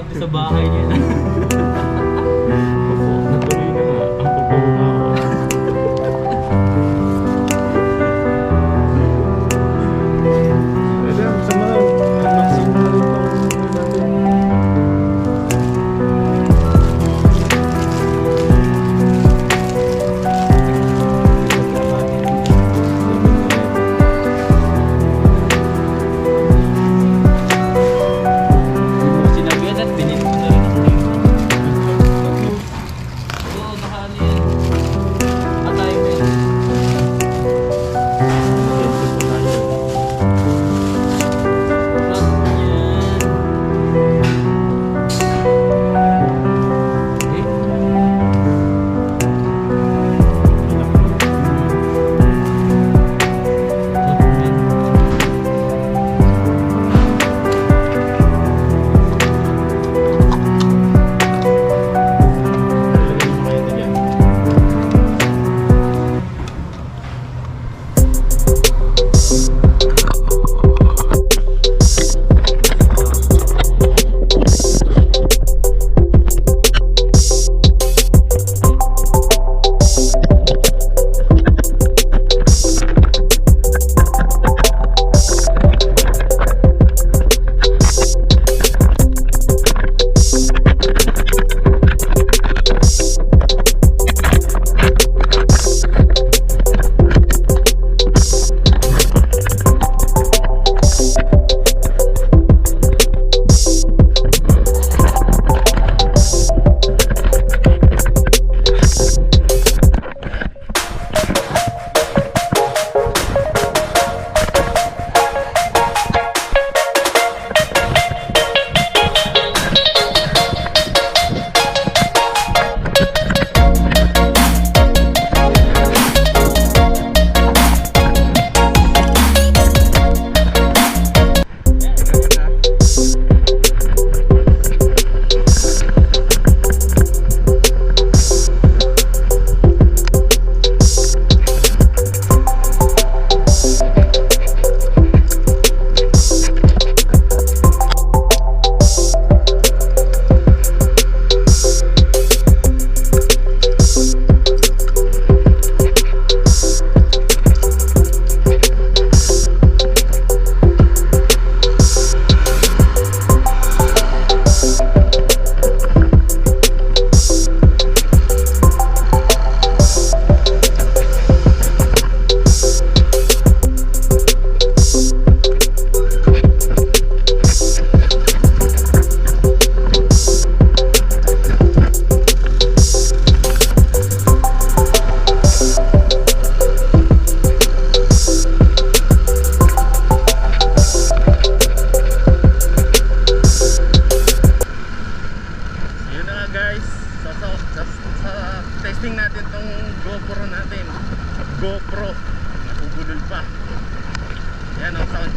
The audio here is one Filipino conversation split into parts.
salamat sa bahay niya. Opo, natuloy na nga. Ang pagbawa ko. Alam, sa mga unboxing na rin po natin. Hindi mo sinabihan at binili ko na rin ang ring. Oo, nakaano yan. Atay mo yan. Lahat yan. testing natin tong GoPro natin. GoPro nagugulol pa. Yan ang sound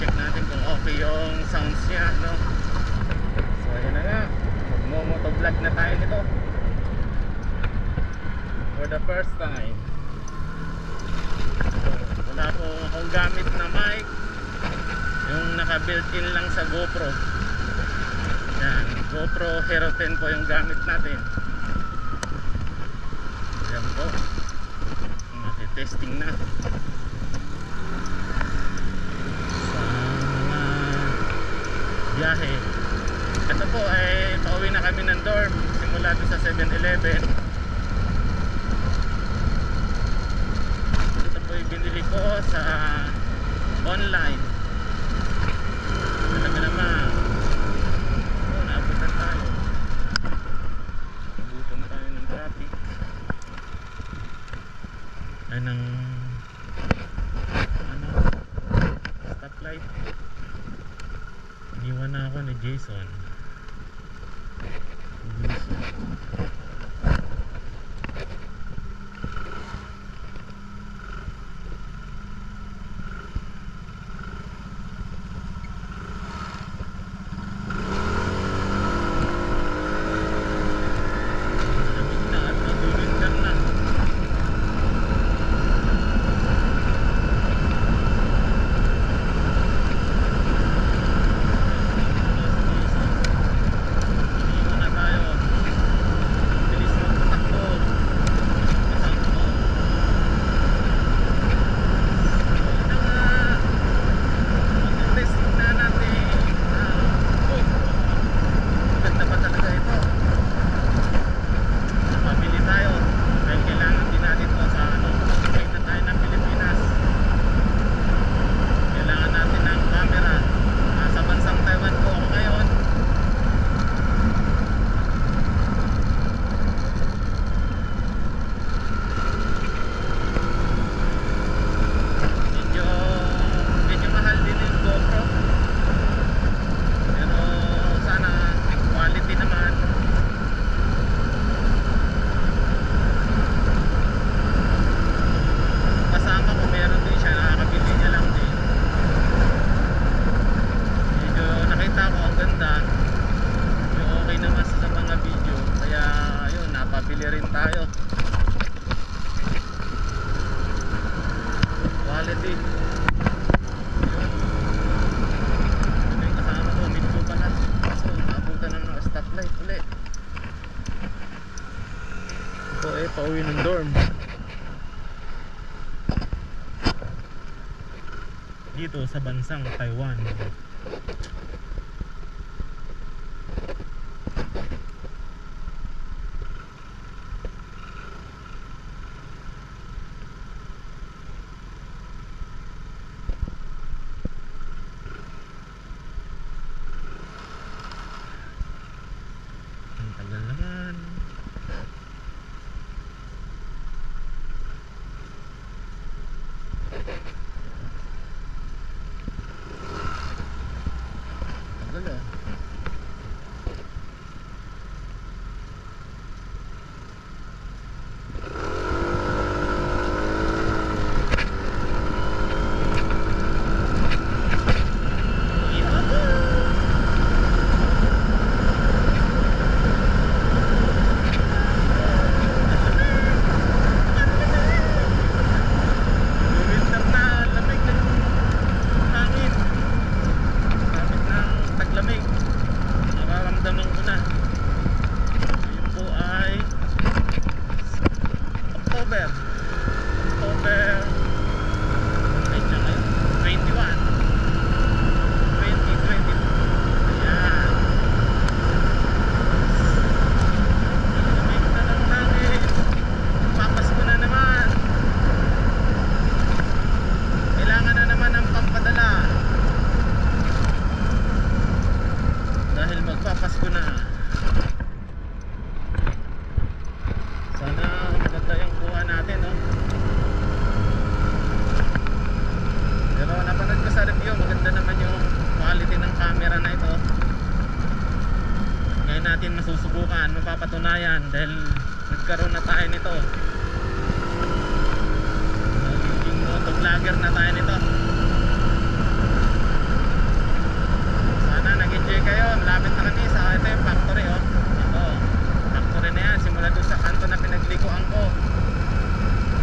check natin kung okay yung sounds niya, no? So ayan na nga, magmo-moto vlog na tayo nito for the first time. So, wala po akong gamit na mic, yung naka built in lang sa GoPro. Yan, GoPro Hero 10 po yung gamit natin. Yan po, testing na sa mga biyahe. Ito po ay pauwi na kami ng dorm simula doon sa 7-Eleven. Ito po yung binili ko sa online. Talaga naman naabutan tayo, nabutan na tayo ng traffic ay ng stoplight. Iniwan na ako ni Jason. pauwi ng dorm. Dito sa bansang Taiwan. Ang tagal naman. Tagal ah. Winter na, lamig ng hangin. Kapit ng taglamig. Nararamdaman ko na. Ngayon po ay October. Ay, siya ngayon. 21. 2022. Ayan. Lamig na ng hangin. Papasko na naman. Kailangan na naman ng pampadala dahil magpapasko na. Sana maganda yung kuha natin, no? Pero napanood ko sa review, maganda naman yung quality ng camera na ito. Ngayon natin masusubukan, mapapatunayan dahil nagkaroon na tayo nito. Magiging moto vlogger na tayo nito. Sana nag-enjoy kayo. Malapit na kami sa ito yung factory, oh. Ito, factory na yan. Simula doon sa kanto na pinaglikuan ko.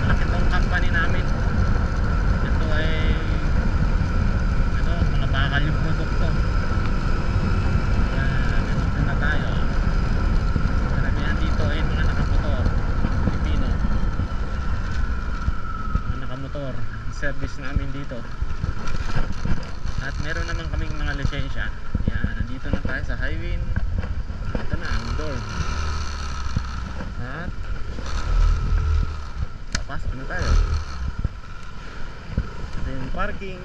Malaki tong company namin. Ito ay ano, mga bakal yung produkto. Ganito na tayo. Karamihan dito ay mga nakamotor Pilipino. Mga nakamotor. Service namin dito. At meron naman kaming mga lisensya. Yan, nandito na tayo sa highway. Ito na ang dorm. At papasok na tayo. Ito yung parking.